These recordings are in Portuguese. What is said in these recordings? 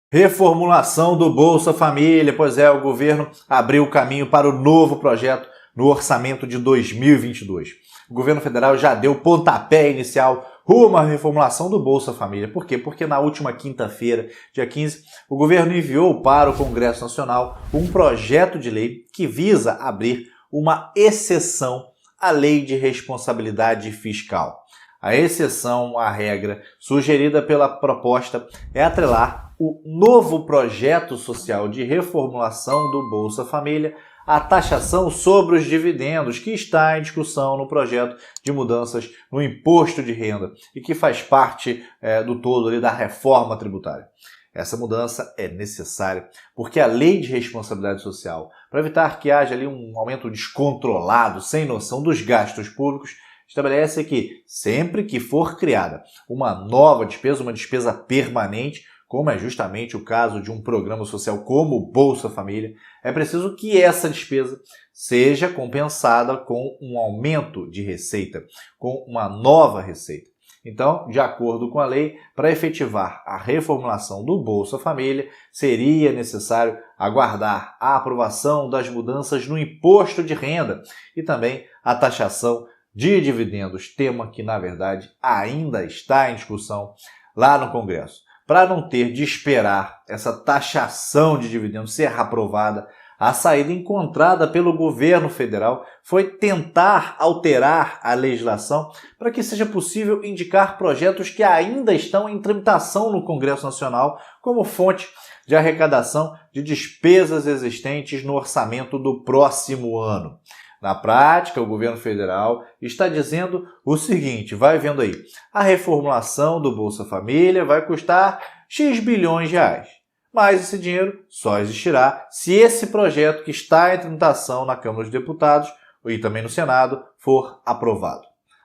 Reformulação do Bolsa Família. Pois é, o governo abriu o caminho para o novo projeto no orçamento de 2022. O governo federal já deu pontapé inicial rumo à reformulação do Bolsa Família. Por quê? Porque na última quinta-feira, dia 15, o governo enviou para o Congresso Nacional um projeto de lei que visa abrir uma exceção à Lei de Responsabilidade Fiscal. A exceção à regra sugerida pela proposta é atrelar o novo projeto social de reformulação do Bolsa Família à taxação sobre os dividendos que está em discussão no projeto de mudanças no imposto de renda e que faz parte do todo ali, da reforma tributária. Essa mudança é necessária porque a Lei de Responsabilidade Social, para evitar que haja ali um aumento descontrolado, sem noção dos gastos públicos, estabelece que, sempre que for criada uma nova despesa, uma despesa permanente, como é justamente o caso de um programa social como o Bolsa Família, é preciso que essa despesa seja compensada com um aumento de receita, com uma nova receita. Então, de acordo com a lei, para efetivar a reformulação do Bolsa Família, seria necessário aguardar a aprovação das mudanças no imposto de renda e também a taxação de dividendos, tema que, na verdade, ainda está em discussão lá no Congresso. Para não ter de esperar essa taxação de dividendos ser aprovada, a saída encontrada pelo governo federal foi tentar alterar a legislação para que seja possível indicar projetos que ainda estão em tramitação no Congresso Nacional como fonte de arrecadação de despesas existentes no orçamento do próximo ano. Na prática, o governo federal está dizendo o seguinte, vai vendo aí, a reformulação do Bolsa Família vai custar X bilhões de reais, mas esse dinheiro só existirá se esse projeto que está em tramitação na Câmara dos Deputados e também no Senado for aprovado.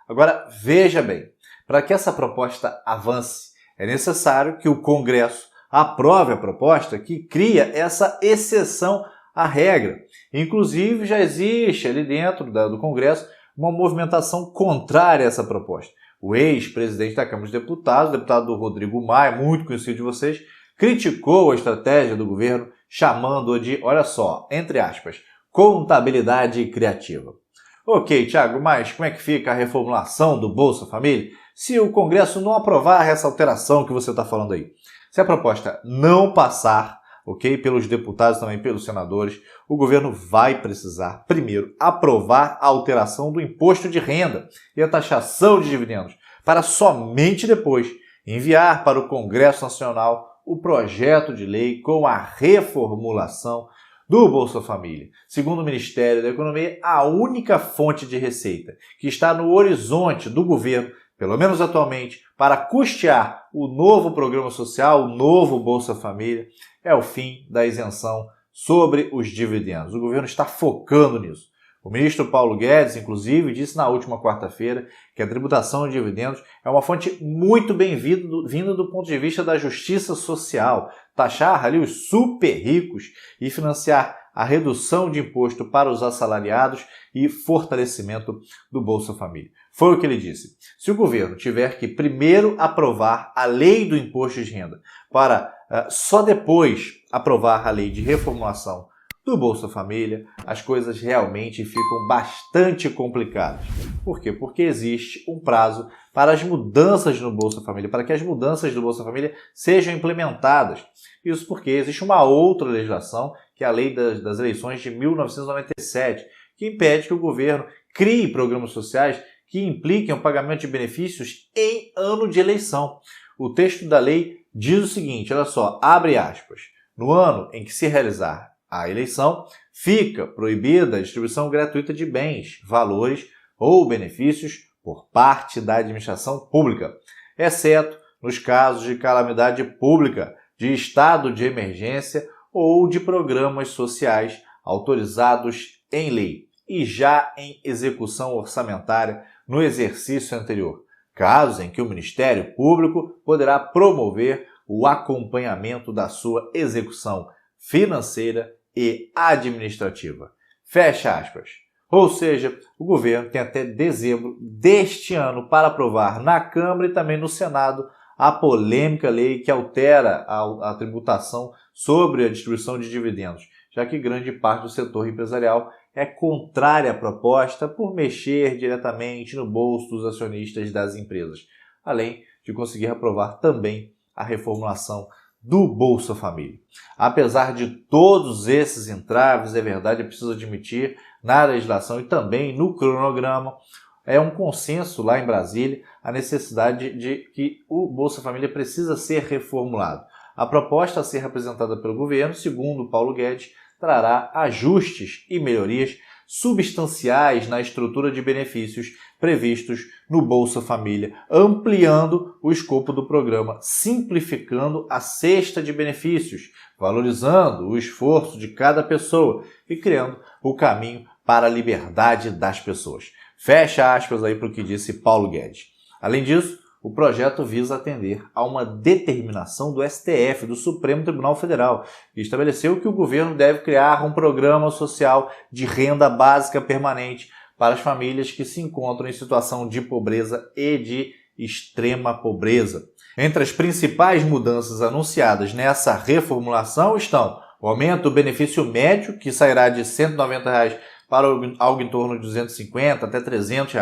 Agora, veja bem, para que essa proposta avance, é necessário que o Congresso aprove a proposta que cria essa exceção à regra. Inclusive, já existe ali dentro do Congresso uma movimentação contrária a essa proposta. O ex-presidente da Câmara dos Deputados, o deputado Rodrigo Maia, muito conhecido de vocês, criticou a estratégia do governo, chamando-a de, olha só, entre aspas, contabilidade criativa. Ok, Thiago, mas como é que fica a reformulação do Bolsa Família se o Congresso não aprovar essa alteração que você está falando aí? Se a proposta não passar, ok, pelos deputados também pelos senadores, o governo vai precisar, primeiro, aprovar a alteração do imposto de renda e a taxação de dividendos, para somente depois enviar para o Congresso Nacional o projeto de lei com a reformulação do Bolsa Família. Segundo o Ministério da Economia, a única fonte de receita que está no horizonte do governo, pelo menos atualmente, para custear o novo programa social, o novo Bolsa Família, é o fim da isenção sobre os dividendos. O governo está focando nisso. O ministro Paulo Guedes, inclusive, disse na última quarta-feira que a tributação de dividendos é uma fonte muito bem-vinda do ponto de vista da justiça social, taxar ali os super ricos e financiar a redução de imposto para os assalariados e fortalecimento do Bolsa Família. Foi o que ele disse. Se o governo tiver que primeiro aprovar a lei do imposto de renda para só depois aprovar a lei de reformulação do Bolsa Família, as coisas realmente ficam bastante complicadas. Por quê? Porque existe um prazo para as mudanças no Bolsa Família, para que as mudanças do Bolsa Família sejam implementadas. Isso porque existe uma outra legislação, que é a Lei das Eleições de 1997, que impede que o governo crie programas sociais que impliquem o pagamento de benefícios em ano de eleição. O texto da lei diz o seguinte, olha só, abre aspas, no ano em que se realizar a eleição, fica proibida a distribuição gratuita de bens, valores ou benefícios por parte da administração pública, exceto nos casos de calamidade pública, de estado de emergência ou de programas sociais autorizados em lei e já em execução orçamentária no exercício anterior, casos em que o Ministério Público poderá promover o acompanhamento da sua execução financeira e administrativa. Fecha aspas. Ou seja, o governo tem até dezembro deste ano para aprovar na Câmara e também no Senado a polêmica lei que altera a tributação sobre a distribuição de dividendos, já que grande parte do setor empresarial é contrária à proposta por mexer diretamente no bolso dos acionistas das empresas, além de conseguir aprovar também a reformulação do Bolsa Família. Apesar de todos esses entraves, é verdade, é preciso admitir, na legislação e também no cronograma, é um consenso lá em Brasília a necessidade de que o Bolsa Família precisa ser reformulado. A proposta a ser apresentada pelo governo, segundo Paulo Guedes, trará ajustes e melhorias substanciais na estrutura de benefícios previstos no Bolsa Família, ampliando o escopo do programa, simplificando a cesta de benefícios, valorizando o esforço de cada pessoa e criando o caminho para a liberdade das pessoas. Fecha aspas aí para o que disse Paulo Guedes. Além disso, o projeto visa atender a uma determinação do STF, do Supremo Tribunal Federal, que estabeleceu que o governo deve criar um programa social de renda básica permanente para as famílias que se encontram em situação de pobreza e de extrema pobreza. Entre as principais mudanças anunciadas nessa reformulação estão o aumento do benefício médio, que sairá de R$ 190 para algo em torno de R$ 250 até R$ 300,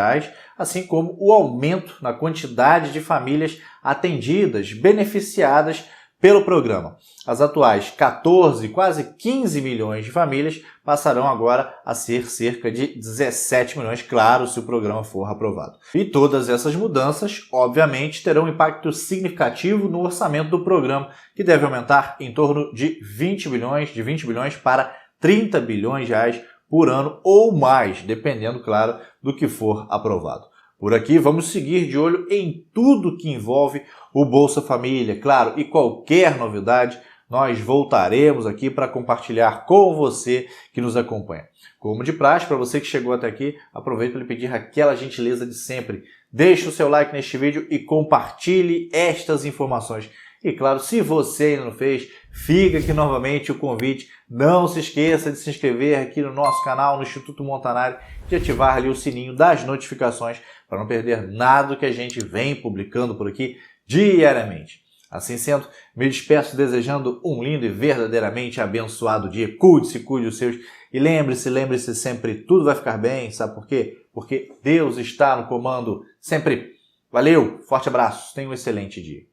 assim como o aumento na quantidade de famílias atendidas, beneficiadas pelo programa. As atuais 14, quase 15 milhões de famílias passarão agora a ser cerca de 17 milhões, claro, se o programa for aprovado. E todas essas mudanças, obviamente, terão um impacto significativo no orçamento do programa, que deve aumentar em torno de 20 bilhões para 30 bilhões de reais por ano ou mais, dependendo, claro, do que for aprovado. Por aqui, vamos seguir de olho em tudo que envolve o Bolsa Família, claro, e qualquer novidade, nós voltaremos aqui para compartilhar com você que nos acompanha. Como de praxe, para você que chegou até aqui, aproveito para lhe pedir aquela gentileza de sempre. Deixe o seu like neste vídeo e compartilhe estas informações. E claro, se você ainda não fez, fica aqui novamente o convite. Não se esqueça de se inscrever aqui no nosso canal, no Instituto Montanari, de ativar ali o sininho das notificações para não perder nada do que a gente vem publicando por aqui diariamente. Assim sendo, me despeço desejando um lindo e verdadeiramente abençoado dia. Cuide-se, cuide os seus e lembre-se sempre, tudo vai ficar bem. Sabe por quê? Porque Deus está no comando sempre. Valeu, forte abraço, tenha um excelente dia.